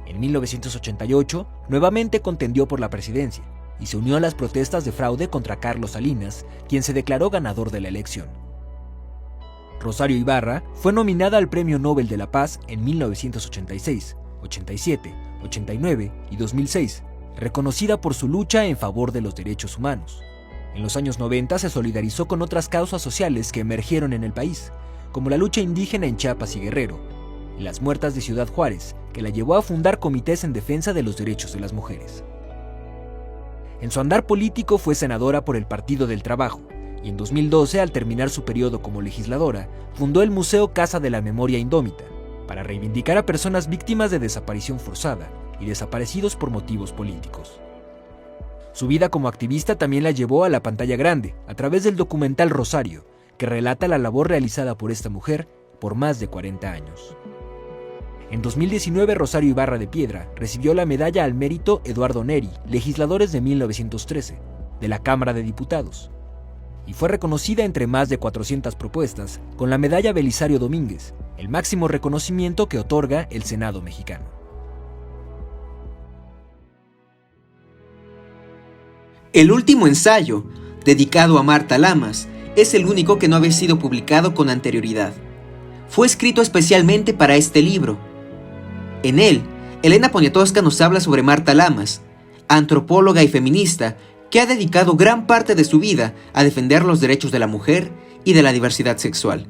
En 1988, nuevamente contendió por la presidencia y se unió a las protestas de fraude contra Carlos Salinas, quien se declaró ganador de la elección. Rosario Ibarra fue nominada al Premio Nobel de la Paz en 1986, 87, 89 y 2006, reconocida por su lucha en favor de los derechos humanos. En los años 90 se solidarizó con otras causas sociales que emergieron en el país, como la lucha indígena en Chiapas y Guerrero, y las muertas de Ciudad Juárez, que la llevó a fundar comités en defensa de los derechos de las mujeres. En su andar político fue senadora por el Partido del Trabajo, y en 2012, al terminar su periodo como legisladora, fundó el Museo Casa de la Memoria Indómita, para reivindicar a personas víctimas de desaparición forzada y desaparecidos por motivos políticos. Su vida como activista también la llevó a la pantalla grande, a través del documental Rosario, que relata la labor realizada por esta mujer por más de 40 años. En 2019, Rosario Ibarra de Piedra recibió la Medalla al Mérito Eduardo Neri, Legisladores de 1913, de la Cámara de Diputados, y fue reconocida entre más de 400 propuestas con la Medalla Belisario Domínguez, el máximo reconocimiento que otorga el Senado mexicano. El último ensayo, dedicado a Marta Lamas, es el único que no había sido publicado con anterioridad. Fue escrito especialmente para este libro. En él, Elena Poniatowska nos habla sobre Marta Lamas, antropóloga y feminista que ha dedicado gran parte de su vida a defender los derechos de la mujer y de la diversidad sexual.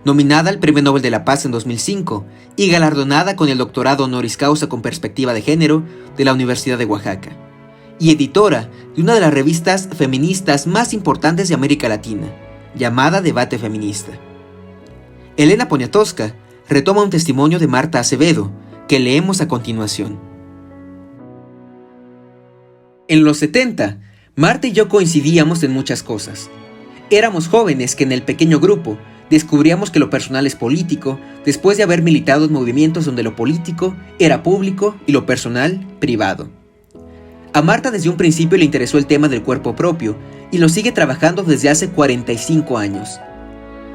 Nominada al Premio Nobel de la Paz en 2005 y galardonada con el doctorado honoris causa con perspectiva de género de la Universidad de Oaxaca, y editora de una de las revistas feministas más importantes de América Latina, llamada Debate Feminista. Elena Poniatowska retoma un testimonio de Marta Acevedo, que leemos a continuación. En los 70, Marta y yo coincidíamos en muchas cosas. Éramos jóvenes que en el pequeño grupo descubríamos que lo personal es político después de haber militado en movimientos donde lo político era público y lo personal privado. A Marta desde un principio le interesó el tema del cuerpo propio y lo sigue trabajando desde hace 45 años.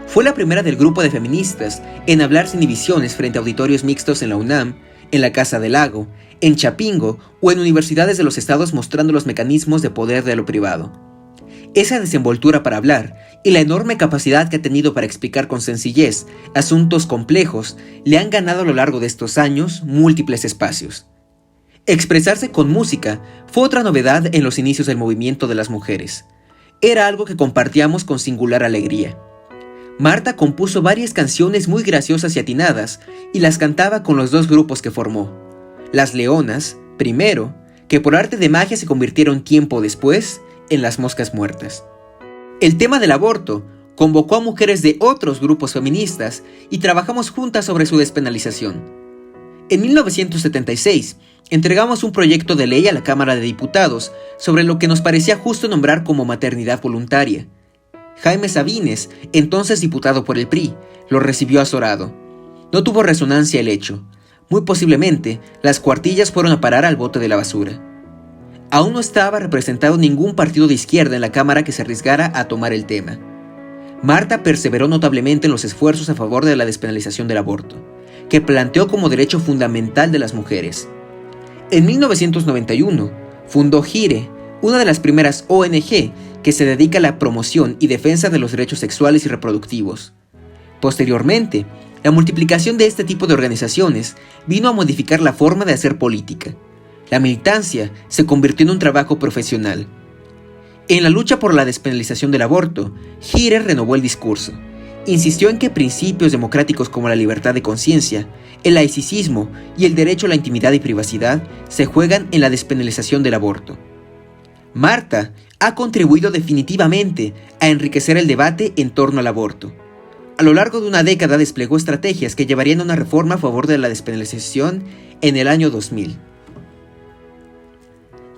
Fue la primera del grupo de feministas en hablar sin divisiones frente a auditorios mixtos en la UNAM, en la Casa del Lago, en Chapingo o en universidades de los estados mostrando los mecanismos de poder de lo privado. Esa desenvoltura para hablar y la enorme capacidad que ha tenido para explicar con sencillez asuntos complejos le han ganado a lo largo de estos años múltiples espacios. Expresarse con música fue otra novedad en los inicios del movimiento de las mujeres. Era algo que compartíamos con singular alegría. Marta compuso varias canciones muy graciosas y atinadas y las cantaba con los dos grupos que formó. Las Leonas, primero, que por arte de magia se convirtieron tiempo después en Las Moscas Muertas. El tema del aborto convocó a mujeres de otros grupos feministas y trabajamos juntas sobre su despenalización. En 1976, entregamos un proyecto de ley a la Cámara de Diputados sobre lo que nos parecía justo nombrar como maternidad voluntaria. Jaime Sabines, entonces diputado por el PRI, lo recibió azorado. No tuvo resonancia el hecho. Muy posiblemente, las cuartillas fueron a parar al bote de la basura. Aún no estaba representado ningún partido de izquierda en la Cámara que se arriesgara a tomar el tema. Marta perseveró notablemente en los esfuerzos a favor de la despenalización del aborto, que planteó como derecho fundamental de las mujeres. En 1991, fundó GIRE, una de las primeras ONG que se dedica a la promoción y defensa de los derechos sexuales y reproductivos. Posteriormente, la multiplicación de este tipo de organizaciones vino a modificar la forma de hacer política. La militancia se convirtió en un trabajo profesional. En la lucha por la despenalización del aborto, GIRE renovó el discurso. Insistió en que principios democráticos como la libertad de conciencia, el laicismo y el derecho a la intimidad y privacidad se juegan en la despenalización del aborto. Marta ha contribuido definitivamente a enriquecer el debate en torno al aborto. A lo largo de una década desplegó estrategias que llevarían a una reforma a favor de la despenalización en el año 2000.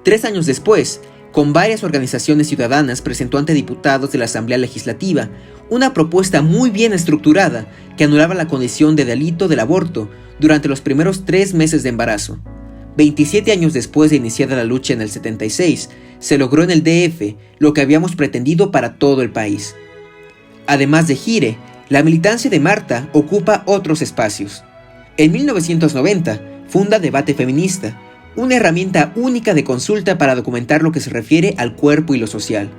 3 años después, con varias organizaciones ciudadanas, presentó ante diputados de la Asamblea Legislativa una propuesta muy bien estructurada que anulaba la condición de delito del aborto durante los primeros 3 meses de embarazo. 27 años después de iniciada la lucha en el 76, se logró en el DF lo que habíamos pretendido para todo el país. Además de GIRE, la militancia de Marta ocupa otros espacios. En 1990, funda Debate Feminista, una herramienta única de consulta para documentar lo que se refiere al cuerpo y lo social.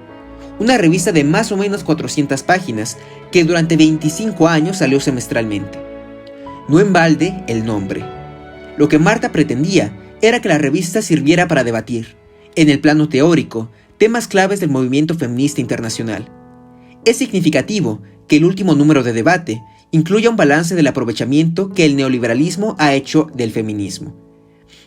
Una revista de más o menos 400 páginas que durante 25 años salió semestralmente. No en balde el nombre. Lo que Marta pretendía era que la revista sirviera para debatir, en el plano teórico, temas claves del movimiento feminista internacional. Es significativo que el último número de Debate incluya un balance del aprovechamiento que el neoliberalismo ha hecho del feminismo.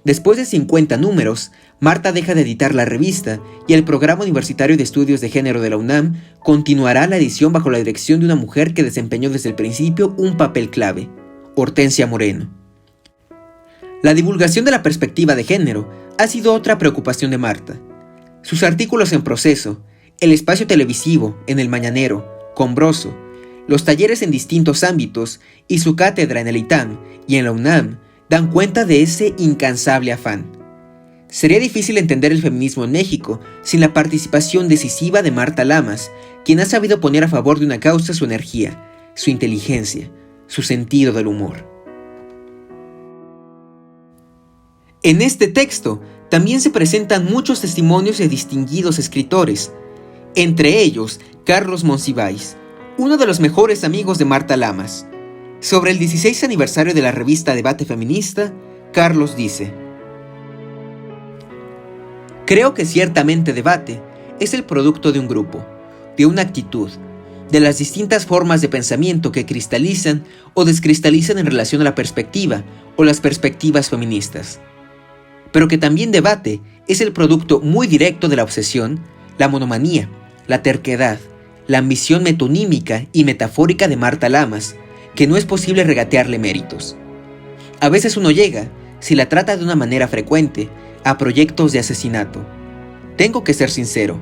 Después de 50 números, Marta deja de editar la revista y el Programa Universitario de Estudios de Género de la UNAM continuará la edición bajo la dirección de una mujer que desempeñó desde el principio un papel clave, Hortensia Moreno. La divulgación de la perspectiva de género ha sido otra preocupación de Marta. Sus artículos en Proceso, el espacio televisivo, en El Mañanero, Combroso, los talleres en distintos ámbitos y su cátedra en el ITAM y en la UNAM dan cuenta de ese incansable afán. Sería difícil entender el feminismo en México sin la participación decisiva de Marta Lamas, quien ha sabido poner a favor de una causa su energía, su inteligencia, su sentido del humor. En este texto también se presentan muchos testimonios de distinguidos escritores, entre ellos Carlos Monsiváis, uno de los mejores amigos de Marta Lamas. Sobre el 16 aniversario de la revista Debate Feminista, Carlos dice: creo que ciertamente Debate es el producto de un grupo, de una actitud, de las distintas formas de pensamiento que cristalizan o descristalizan en relación a la perspectiva o las perspectivas feministas. Pero que también Debate es el producto muy directo de la obsesión, la monomanía, la terquedad, la ambición metonímica y metafórica de Marta Lamas, que no es posible regatearle méritos. A veces uno llega, si la trata de una manera frecuente, a proyectos de asesinato. Tengo que ser sincero,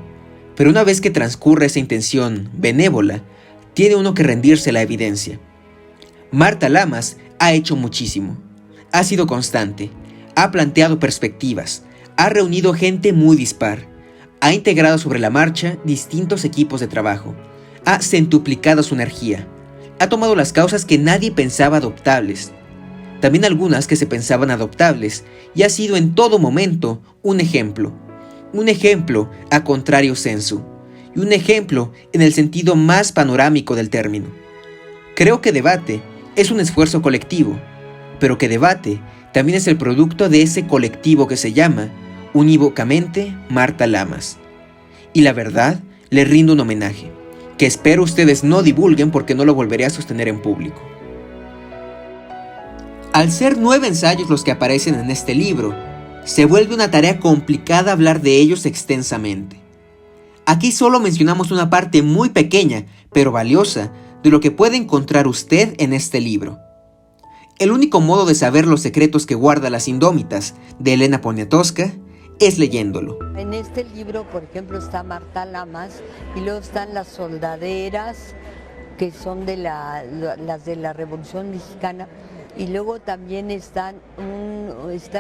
pero una vez que transcurre esa intención benévola, tiene uno que rendirse a la evidencia. Marta Lamas ha hecho muchísimo, ha sido constante, ha planteado perspectivas, ha reunido gente muy dispar, ha integrado sobre la marcha distintos equipos de trabajo, ha centuplicado su energía, ha tomado las causas que nadie pensaba adoptables, también algunas que se pensaban adoptables, y ha sido en todo momento un ejemplo a contrario sensu, y un ejemplo en el sentido más panorámico del término. Creo que Debate es un esfuerzo colectivo, pero que Debate también es el producto de ese colectivo que se llama, unívocamente, Marta Lamas. Y la verdad, le rindo un homenaje, que espero ustedes no divulguen porque no lo volveré a sostener en público. Al ser 9 ensayos los que aparecen en este libro, se vuelve una tarea complicada hablar de ellos extensamente. Aquí solo mencionamos una parte muy pequeña, pero valiosa, de lo que puede encontrar usted en este libro. El único modo de saber los secretos que guarda Las Indómitas, de Elena Poniatowska, es leyéndolo. En este libro, por ejemplo, está Marta Lamas y luego están las soldaderas, que son de las de la Revolución Mexicana, Y luego también está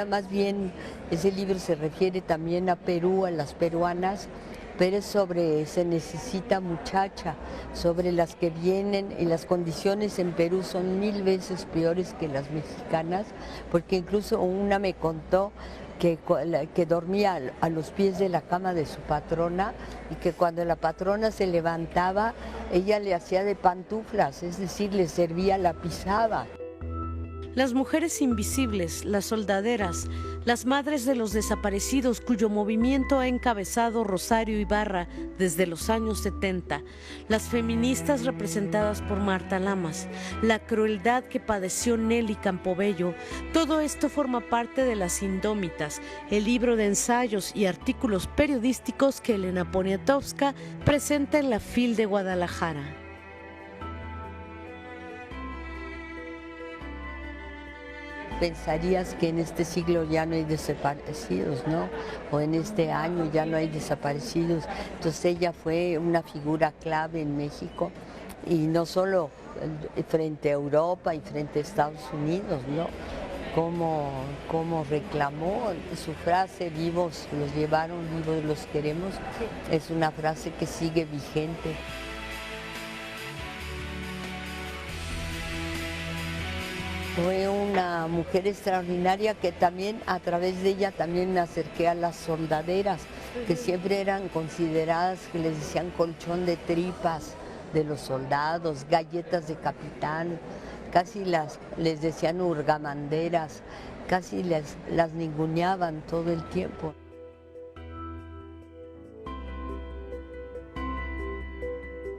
más bien, ese libro se refiere también a Perú, a las peruanas, pero es sobre Se necesita muchacha, sobre las que vienen, y las condiciones en Perú son 1000 veces peores que las mexicanas, porque incluso una me contó que dormía a los pies de la cama de su patrona y que cuando la patrona se levantaba, ella le hacía de pantuflas, es decir, le servía, la pisaba. Las mujeres invisibles, las soldaderas, las madres de los desaparecidos cuyo movimiento ha encabezado Rosario Ibarra desde los años 70, las feministas representadas por Marta Lamas, la crueldad que padeció Nelly Campobello, todo esto forma parte de Las Indómitas, el libro de ensayos y artículos periodísticos que Elena Poniatowska presenta en la FIL de Guadalajara. Pensarías que en este siglo ya no hay desaparecidos, ¿no? O en este año ya no hay desaparecidos. Entonces ella fue una figura clave en México, y no solo frente a Europa y frente a Estados Unidos, ¿no? Como reclamó su frase, vivos los llevaron, vivos los queremos, es una frase que sigue vigente. Fue una mujer extraordinaria que también, a través de ella, también me acerqué a las soldaderas, que siempre eran consideradas, que les decían colchón de tripas de los soldados, galletas de capitán, casi les decían hurgamanderas, casi las ninguneaban todo el tiempo.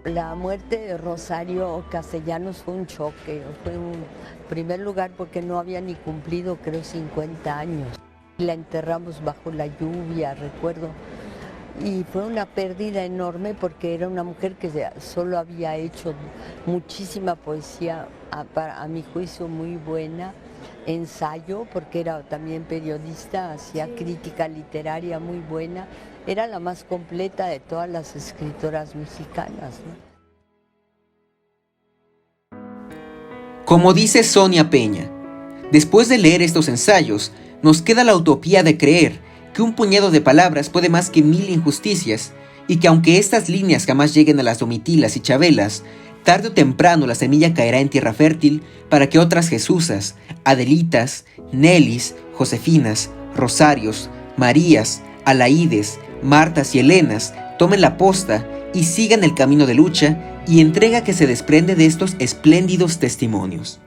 La muerte de Rosario Castellanos fue un choque, en primer lugar porque no había ni cumplido, creo, 50 años. La enterramos bajo la lluvia, recuerdo, y fue una pérdida enorme porque era una mujer que solo había hecho muchísima poesía, a mi juicio muy buena, ensayo, porque era también periodista, hacía crítica literaria muy buena. Era la más completa de todas las escritoras mexicanas, ¿no? Como dice Sonia Peña, después de leer estos ensayos, nos queda la utopía de creer que un puñado de palabras puede más que 1000 injusticias, y que aunque estas líneas jamás lleguen a las Domitilas y Chabelas, tarde o temprano la semilla caerá en tierra fértil para que otras Jesusas, Adelitas, Nelis, Josefinas, Rosarios, Marías, Alaides, Martas y Helenas tomen la posta y sigan el camino de lucha y entrega que se desprende de estos espléndidos testimonios.